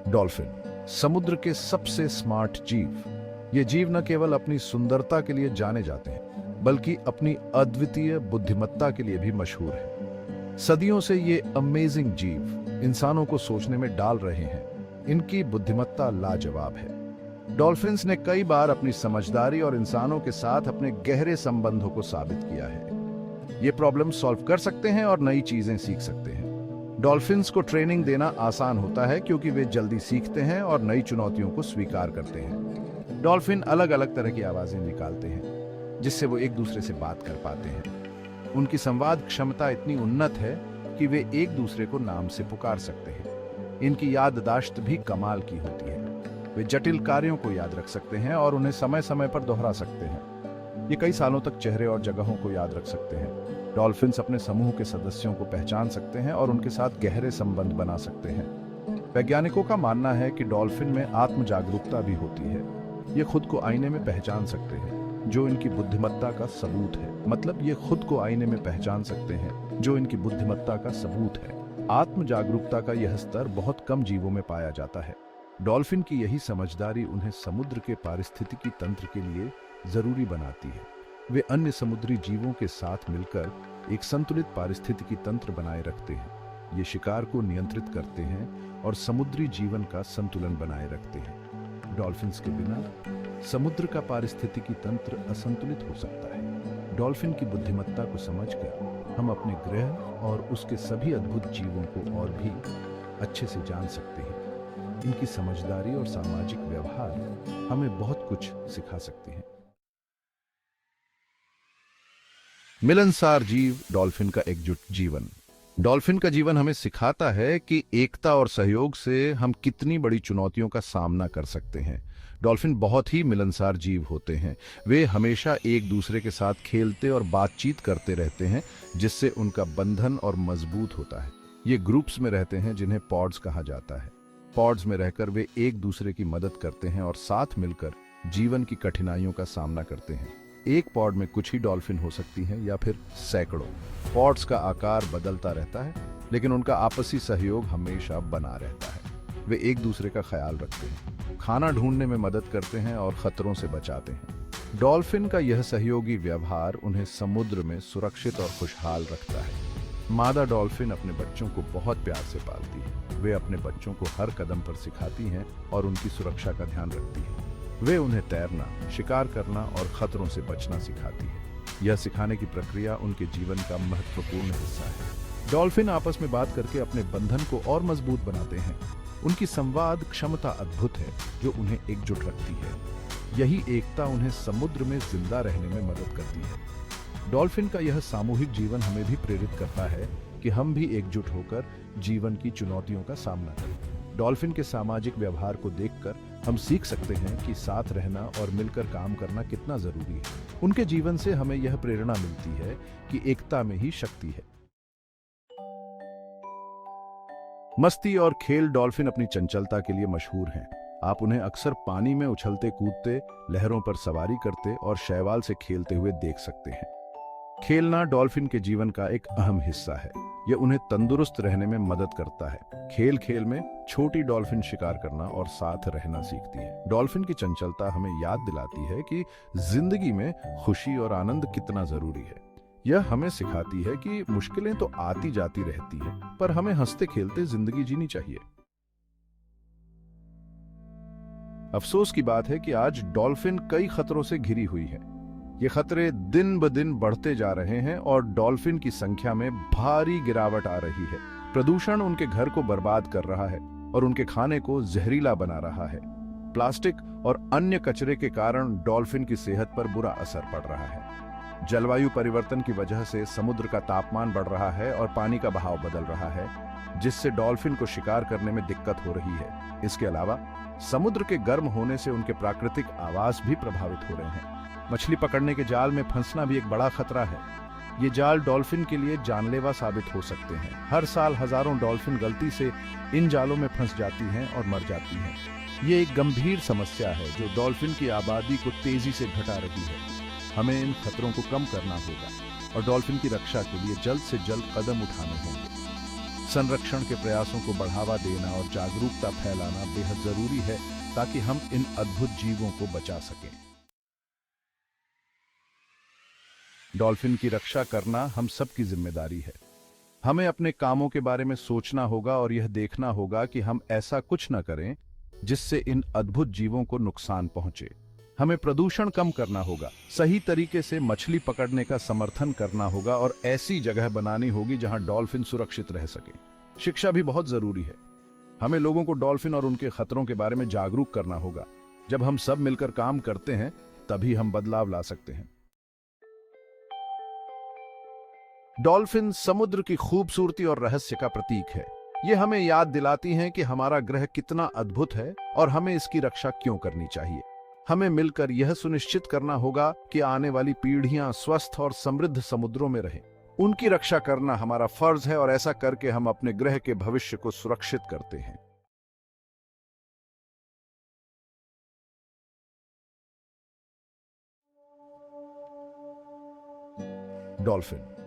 Dolphin समुद्र के सबसे स्मार्ट जीव। ये जीव न केवल अपनी सुंदरता के लिए जाने जाते हैं बल्कि अपनी अद्वितीय बुद्धिमत्ता के लिए भी मशहूर है। सदियों से ये अमेजिंग जीव इंसानों को सोचने में डाल रहे हैं। इनकी बुद्धिमत्ता लाजवाब है। डॉल्फिन्स ने कई बार अपनी समझदारी और इंसानों के साथ अपने गहरे संबंधों को साबित किया है। ये प्रॉब्लम सॉल्व कर सकते हैं और नई चीजें सीख सकते हैं। डॉल्फिन्स को ट्रेनिंग देना आसान होता है क्योंकि वे जल्दी सीखते हैं और नई चुनौतियों को स्वीकार करते हैं। डॉल्फिन अलग अलग तरह की आवाजें निकालते हैं जिससे वो एक दूसरे से बात कर पाते हैं। उनकी संवाद क्षमता इतनी उन्नत है कि वे एक दूसरे को नाम से पुकार सकते हैं। इनकी याददाश्त भी कमाल की होती है। वे जटिल कार्यों को याद रख सकते हैं और उन्हें समय समय पर दोहरा सकते हैं। ये कई सालों तक चेहरे और जगहों को याद रख सकते हैं। डॉल्फिन्स अपने समूह के सदस्यों को पहचान सकते हैं और उनके साथ गहरे संबंध बना सकते हैं। वैज्ञानिकों का मानना है कि डॉल्फिन में आत्म जागरूकता भी होती है। ये खुद को आईने में पहचान सकते हैं, जो इनकी बुद्धिमत्ता का सबूत है। मतलब ये खुद को आईने में पहचान सकते हैं, जो इनकी बुद्धिमत्ता का सबूत है। आत्म जागरूकता का यह स्तर बहुत कम जीवों में पाया जाता है। डॉल्फिन की यही समझदारी उन्हें समुद्र के पारिस्थितिकी तंत्र के लिए जरूरी बनाती है। वे अन्य समुद्री जीवों के साथ मिलकर एक संतुलित पारिस्थितिकी तंत्र बनाए रखते हैं। ये शिकार को नियंत्रित करते हैं और समुद्री जीवन का संतुलन बनाए रखते हैं। डॉल्फिन्स के बिना समुद्र का पारिस्थितिकी तंत्र असंतुलित हो सकता है। डॉल्फिन की बुद्धिमत्ता को समझकर हम अपने ग्रह और उसके सभी अद्भुत जीवों को और भी अच्छे से जान सकते हैं। इनकी समझदारी और सामाजिक व्यवहार हमें बहुत कुछ सिखा सकते हैं। मिलनसार जीव डॉल्फिन का एकजुट जीवन। डॉल्फिन का जीवन हमें सिखाता है कि एकता और सहयोग से हम कितनी बड़ी चुनौतियों का सामना कर सकते हैं। डॉल्फिन बहुत ही मिलनसार जीव होते हैं। वे हमेशा एक दूसरे के साथ खेलते और बातचीत करते रहते हैं, जिससे उनका बंधन और मजबूत होता है। ये ग्रुप्स में रहते हैं जिन्हें पॉड्स कहा जाता है। पॉड्स में रहकर वे एक दूसरे की मदद करते हैं और साथ मिलकर जीवन की कठिनाइयों का सामना करते हैं। एक पॉड में कुछ ही डॉल्फिन हो सकती हैं या फिर सैकड़ों। पॉड्स का आकार बदलता रहता है, लेकिन उनका आपसी सहयोग हमेशा बना रहता है। वे एक दूसरे का ख्याल रखते हैं, खाना ढूंढने में मदद करते हैं और खतरों से बचाते हैं। डॉल्फिन का यह सहयोगी व्यवहार उन्हें समुद्र में सुरक्षित और खुशहाल रखता है। मादा डॉल्फिन अपने बच्चों को बहुत प्यार से पालती है। वे अपने बच्चों को हर कदम पर सिखाती हैं और उनकी सुरक्षा का ध्यान रखती है। वे उन्हें तैरना, शिकार करना और खतरों से बचना सिखाती है। यह सिखाने की प्रक्रिया उनके जीवन का महत्वपूर्ण हिस्सा है। डॉल्फिन आपस में बात करके अपने बंधन को और मजबूत बनाते हैं। उनकी संवाद क्षमता अद्भुत है, जो उन्हें एकजुट रखती है। यही एकता उन्हें समुद्र में जिंदा रहने में मदद करती है। डॉल्फिन का यह सामूहिक जीवन हमें भी प्रेरित करता है कि हम भी एकजुट होकर जीवन की चुनौतियों का सामना करें। डॉल्फिन के सामाजिक व्यवहार को देखकर हम सीख सकते हैं कि साथ रहना और मिलकर काम करना कितना जरूरी है। उनके जीवन से हमें यह प्रेरणा मिलती है कि एकता में ही शक्ति है। मस्ती और खेल। डॉल्फिन अपनी चंचलता के लिए मशहूर हैं। आप उन्हें अक्सर पानी में उछलते कूदते, लहरों पर सवारी करते और शैवाल से खेलते हुए देख सकते हैं। खेलना डॉल्फिन के जीवन का एक अहम हिस्सा है। यह उन्हें तंदुरुस्त रहने में मदद करता है। खेल खेल में छोटी डॉल्फिन शिकार करना और साथ रहना सीखती है। डॉल्फिन की चंचलता हमें याद दिलाती है कि जिंदगी में खुशी और आनंद कितना जरूरी है। यह हमें सिखाती है कि मुश्किलें तो आती जाती रहती हैं, पर हमें हंसते खेलते जिंदगी जीनी चाहिए। अफसोस की बात है कि आज डॉल्फिन कई खतरों से घिरी हुई है। ये खतरे दिन ब दिन बढ़ते जा रहे हैं और डॉल्फिन की संख्या में भारी गिरावट आ रही है। प्रदूषण उनके घर को बर्बाद कर रहा है और उनके खाने को जहरीला बना रहा है। प्लास्टिक और अन्य कचरे के कारण डॉल्फिन की सेहत पर बुरा असर पड़ रहा है। जलवायु परिवर्तन की वजह से समुद्र का तापमान बढ़ रहा है और पानी का बहाव बदल रहा है, जिससे डॉल्फिन को शिकार करने में दिक्कत हो रही है। इसके अलावा समुद्र के गर्म होने से उनके प्राकृतिक आवास भी प्रभावित हो रहे हैं। मछली पकड़ने के जाल में फंसना भी एक बड़ा खतरा है। ये जाल डॉल्फिन के लिए जानलेवा साबित हो सकते हैं। हर साल हजारों डॉल्फिन गलती से इन जालों में फंस जाती हैं और मर जाती हैं। ये एक गंभीर समस्या है जो डॉल्फिन की आबादी को तेजी से घटा रही है। हमें इन खतरों को कम करना होगा और डॉल्फिन की रक्षा के लिए जल्द से जल्द कदम उठाने होंगे। संरक्षण के प्रयासों को बढ़ावा देना और जागरूकता फैलाना बेहद जरूरी है ताकि हम इन अद्भुत जीवों को बचा सकें। डॉल्फिन की रक्षा करना हम सबकी जिम्मेदारी है। हमें अपने कामों के बारे में सोचना होगा और यह देखना होगा कि हम ऐसा कुछ न करें जिससे इन अद्भुत जीवों को नुकसान पहुंचे। हमें प्रदूषण कम करना होगा, सही तरीके से मछली पकड़ने का समर्थन करना होगा और ऐसी जगह बनानी होगी जहां डॉल्फिन सुरक्षित रह सके। शिक्षा भी बहुत जरूरी है। हमें लोगों को डॉल्फिन और उनके खतरों के बारे में जागरूक करना होगा। जब हम सब मिलकर काम करते हैं तभी हम बदलाव ला सकते हैं। डॉल्फिन समुद्र की खूबसूरती और रहस्य का प्रतीक है। ये हमें याद दिलाती हैं कि हमारा ग्रह कितना अद्भुत है और हमें इसकी रक्षा क्यों करनी चाहिए। हमें मिलकर यह सुनिश्चित करना होगा कि आने वाली पीढ़ियां स्वस्थ और समृद्ध समुद्रों में रहें। उनकी रक्षा करना हमारा फर्ज है और ऐसा करके हम अपने ग्रह के भविष्य को सुरक्षित करते हैं। डॉल्फिन